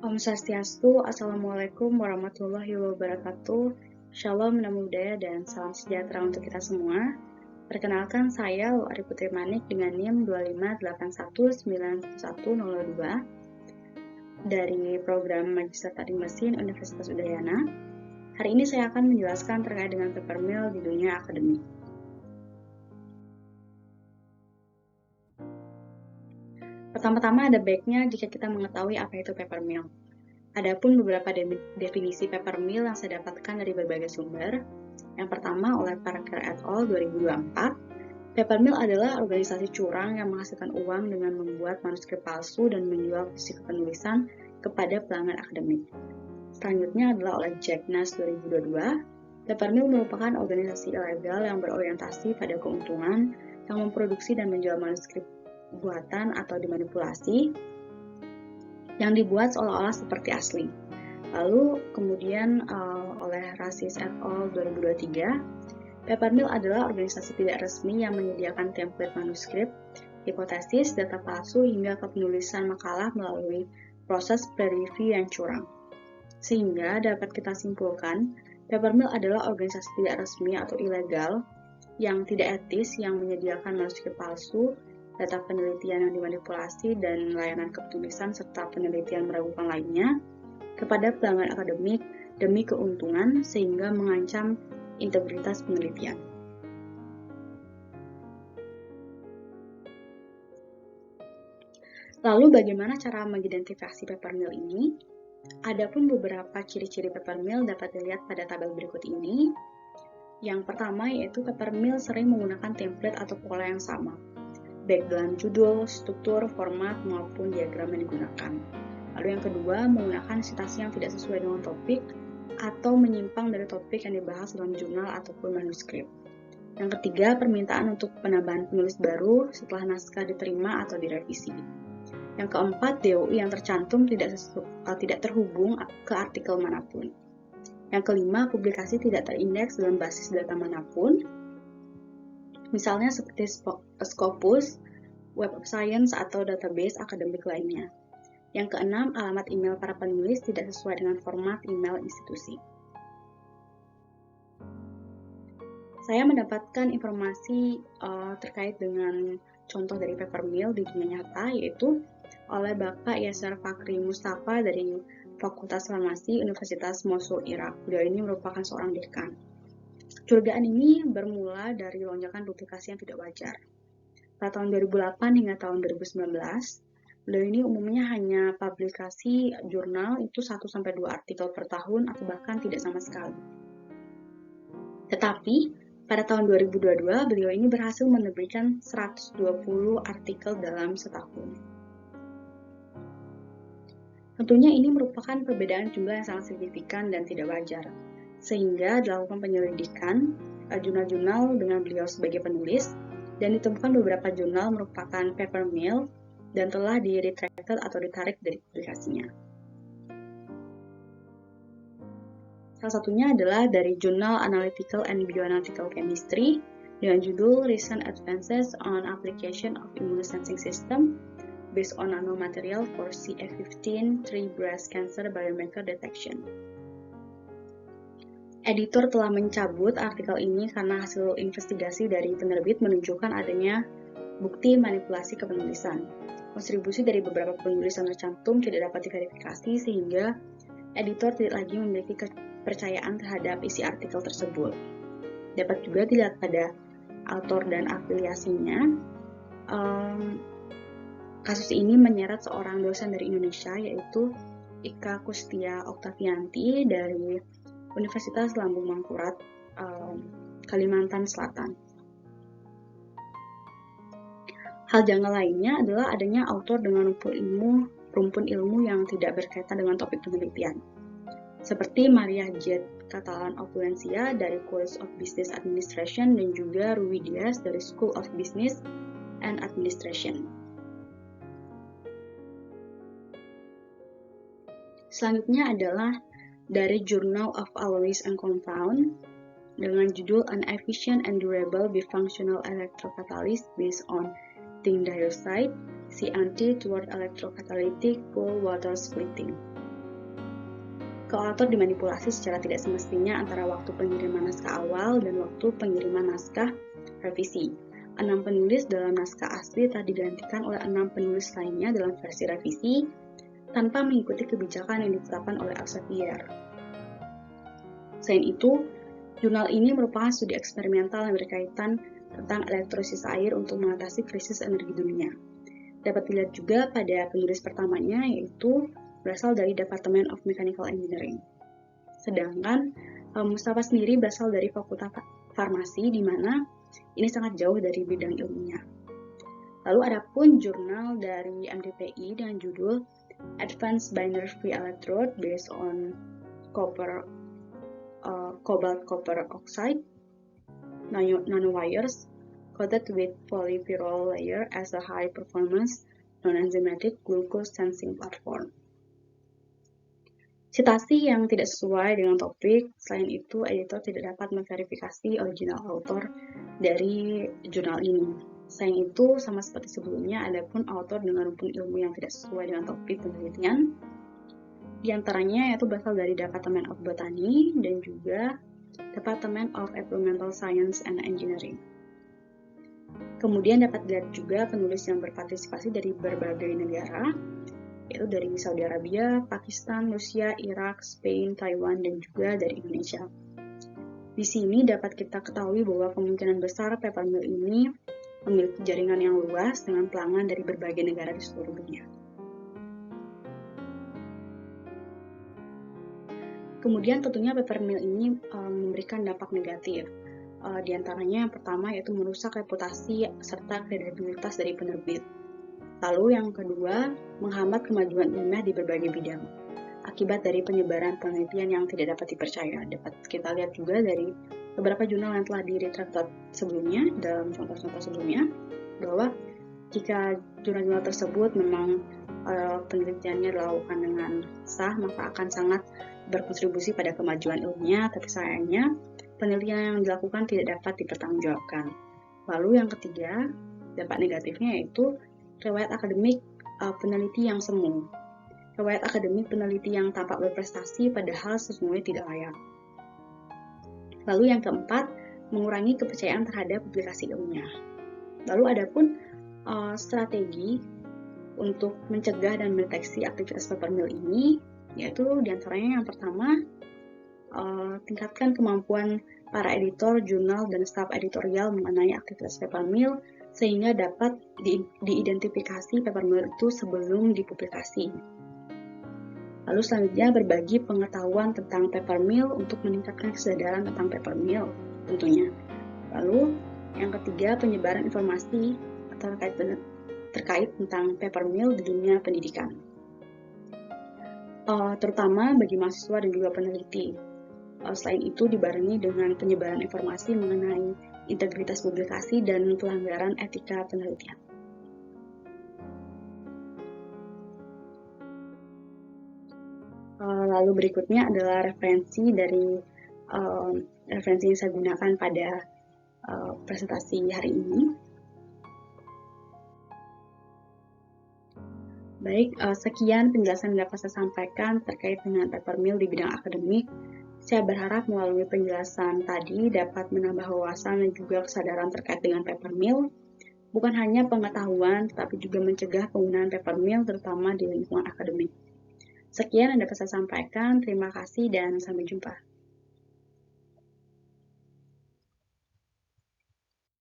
Om Swastiastu, Assalamualaikum warahmatullahi wabarakatuh. Shalom, Namo Buddhaya, dan salam sejahtera untuk kita semua. Perkenalkan, saya Luari Putri Manik dengan NIM 258191102 dari program Magister Teknik Mesin Universitas Udayana. Hari ini saya akan menjelaskan terkait dengan paper mill di dunia akademik. Pertama-tama ada baiknya jika kita mengetahui apa itu paper mill. Adapun beberapa definisi paper mill yang saya dapatkan dari berbagai sumber. Yang pertama oleh Parker et al. 2024, paper mill adalah organisasi curang yang menghasilkan uang dengan membuat manuskrip palsu dan menjual fisik penulisan kepada pelanggan akademik. Selanjutnya adalah oleh Jack Nash 2022, paper mill merupakan organisasi ilegal yang berorientasi pada keuntungan yang memproduksi dan menjual manuskrip buatan atau dimanipulasi yang dibuat seolah-olah seperti asli. Lalu kemudian oleh Rasis et al. 2023, paper mill adalah organisasi tidak resmi yang menyediakan template manuskrip, hipotesis, data palsu hingga ke penulisan makalah melalui proses pre-review yang curang. Sehingga dapat kita simpulkan, paper mill adalah organisasi tidak resmi atau ilegal yang tidak etis yang menyediakan manuskrip palsu, data penelitian yang dimanipulasi, dan layanan kepenulisan serta penelitian meragukan lainnya kepada pelanggan akademik demi keuntungan sehingga mengancam integritas penelitian. Lalu bagaimana cara mengidentifikasi paper mill ini? Adapun beberapa ciri-ciri paper mill dapat dilihat pada tabel berikut ini. Yang pertama yaitu paper mill sering menggunakan template atau pola yang sama, baik dalam judul, struktur, format, maupun diagram yang digunakan. Lalu yang kedua, menggunakan citasi yang tidak sesuai dengan topik atau menyimpang dari topik yang dibahas dalam jurnal ataupun manuskrip. Yang ketiga, permintaan untuk penambahan penulis baru setelah naskah diterima atau direvisi. Yang keempat, DOI yang tercantum tidak terhubung ke artikel manapun. Yang kelima, publikasi tidak terindeks dalam basis data manapun, misalnya seperti Scopus, Web of Science, atau database akademik lainnya. Yang keenam, alamat email para penulis tidak sesuai dengan format email institusi. Saya mendapatkan informasi terkait dengan contoh dari paper mill di dunia nyata, yaitu oleh Bapak Yasser Fakri Mustafa dari Fakultas Farmasi Universitas Mosul, Irak. Beliau ini merupakan seorang dekan. Kecurigaan ini bermula dari lonjakan duplikasi yang tidak wajar. Pada tahun 2008 hingga tahun 2019, beliau ini umumnya hanya publikasi jurnal itu 1-2 artikel per tahun atau bahkan tidak sama sekali. Tetapi pada tahun 2022, beliau ini berhasil menerbitkan 120 artikel dalam setahun. Tentunya ini merupakan perbedaan jumlah yang sangat signifikan dan tidak wajar, sehingga dilakukan penyelidikan jurnal-jurnal dengan beliau sebagai penulis, dan ditemukan beberapa jurnal merupakan paper mill dan telah di-retracted atau ditarik dari publikasinya. Salah satunya adalah dari Journal Analytical and Bioanalytical Chemistry dengan judul Recent Advances on Application of Immunosensing System based on nanomaterial for CF15 tree breast cancer biomarker detection. Editor telah mencabut artikel ini karena hasil investigasi dari penerbit menunjukkan adanya bukti manipulasi kepenulisan. Kontribusi dari beberapa penulis yang tercantum tidak dapat diverifikasi sehingga editor tidak lagi memiliki kepercayaan terhadap isi artikel tersebut. Dapat juga dilihat pada autor dan afiliasinya. Kasus ini menyeret seorang dosen dari Indonesia yaitu Ika Kustia Oktavianti dari Universitas Lambung Mangkurat, Kalimantan Selatan. Hal janggal lainnya adalah adanya autor dengan rumpun ilmu yang tidak berkaitan dengan topik penelitian, seperti Maria J. Catalan Opulencia dari College of Business Administration dan juga Rui Diaz dari School of Business and Administration. Selanjutnya adalah dari Journal of Alloys and Compound dengan judul An Efficient and Durable Bifunctional Electrocatalyst Based on Zinc Dioxide, C-anti toward Electrocatalytic Pool Water Splitting. Koautor dimanipulasi secara tidak semestinya antara waktu pengiriman naskah awal dan waktu pengiriman naskah revisi. 6 penulis dalam naskah asli telah digantikan oleh 6 penulis lainnya dalam versi revisi tanpa mengikuti kebijakan yang ditetapkan oleh Elsevier. Selain itu, jurnal ini merupakan studi eksperimental yang berkaitan tentang elektrolisis air untuk mengatasi krisis energi dunia. Dapat dilihat juga pada penulis pertamanya, yaitu berasal dari Department of Mechanical Engineering. Sedangkan Mustafa sendiri berasal dari Fakultas Farmasi, di mana ini sangat jauh dari bidang ilmunya. Lalu ada pun jurnal dari MDPI dengan judul Advanced Binary Free Electrode Based on Cobalt Copper Oxide Nanowires coated with polypyrrole layer as a high performance non-enzymatic glucose sensing platform. Citasi yang tidak sesuai dengan topik. Selain itu, editor tidak dapat memverifikasi original author dari jurnal ini. Selain itu, sama seperti sebelumnya, ada pun author dengan rumpun ilmu yang tidak sesuai dengan topik penelitian. Di antaranya yaitu berasal dari Department of Botany dan juga Department of Environmental Science and Engineering. Kemudian dapat dilihat juga penulis yang berpartisipasi dari berbagai negara, yaitu dari Saudi Arabia, Pakistan, Rusia, Irak, Spain, Taiwan, dan juga dari Indonesia. Di sini dapat kita ketahui bahwa kemungkinan besar peppermill ini memiliki jaringan yang luas dengan pelanggan dari berbagai negara di seluruh dunia. Kemudian tentunya peppermill ini memberikan dampak negatif. Di antaranya yang pertama yaitu merusak reputasi serta kredibilitas dari penerbit. Lalu yang kedua, menghambat kemajuan ilmiah di berbagai bidang. Akibat dari penyebaran penelitian yang tidak dapat dipercaya. Dapat kita lihat juga dari beberapa jurnal yang telah di-retracted sebelumnya, dalam contoh-contoh sebelumnya, bahwa jika jurnal-jurnal tersebut memang penelitiannya dilakukan dengan sah, maka akan sangat berkontribusi pada kemajuan ilmiah, tapi sayangnya penelitian yang dilakukan tidak dapat dipertanggungjawabkan. Lalu yang ketiga, dampak negatifnya yaitu riwayat akademik peneliti yang semu. Riwayat akademik peneliti yang tampak berprestasi padahal sesungguhnya tidak layak. Lalu yang keempat, mengurangi kepercayaan terhadap publikasi ilmiah. Lalu ada pun strategi untuk mencegah dan mendeteksi aktivitas peppermill ini, yaitu diantaranya yang pertama, tingkatkan kemampuan para editor, jurnal, dan staf editorial mengenai aktivitas peppermill sehingga dapat diidentifikasi peppermill itu sebelum dipublikasi. Lalu selanjutnya berbagi pengetahuan tentang peppermill untuk meningkatkan kesadaran tentang peppermill tentunya. Lalu yang ketiga, penyebaran informasi terkait tentang peppermill di dunia pendidikan, terutama bagi mahasiswa dan juga peneliti. Selain itu dibarengi dengan penyebaran informasi mengenai integritas publikasi dan pelanggaran etika penelitian. Lalu berikutnya adalah referensi yang saya gunakan pada presentasi hari ini. Baik, sekian penjelasan yang dapat saya sampaikan terkait dengan peppermill di bidang akademik. Saya berharap melalui penjelasan tadi dapat menambah wawasan dan juga kesadaran terkait dengan peppermill, bukan hanya pengetahuan, tetapi juga mencegah penggunaan peppermill terutama di lingkungan akademik. Sekian yang dapat saya sampaikan, terima kasih dan sampai jumpa.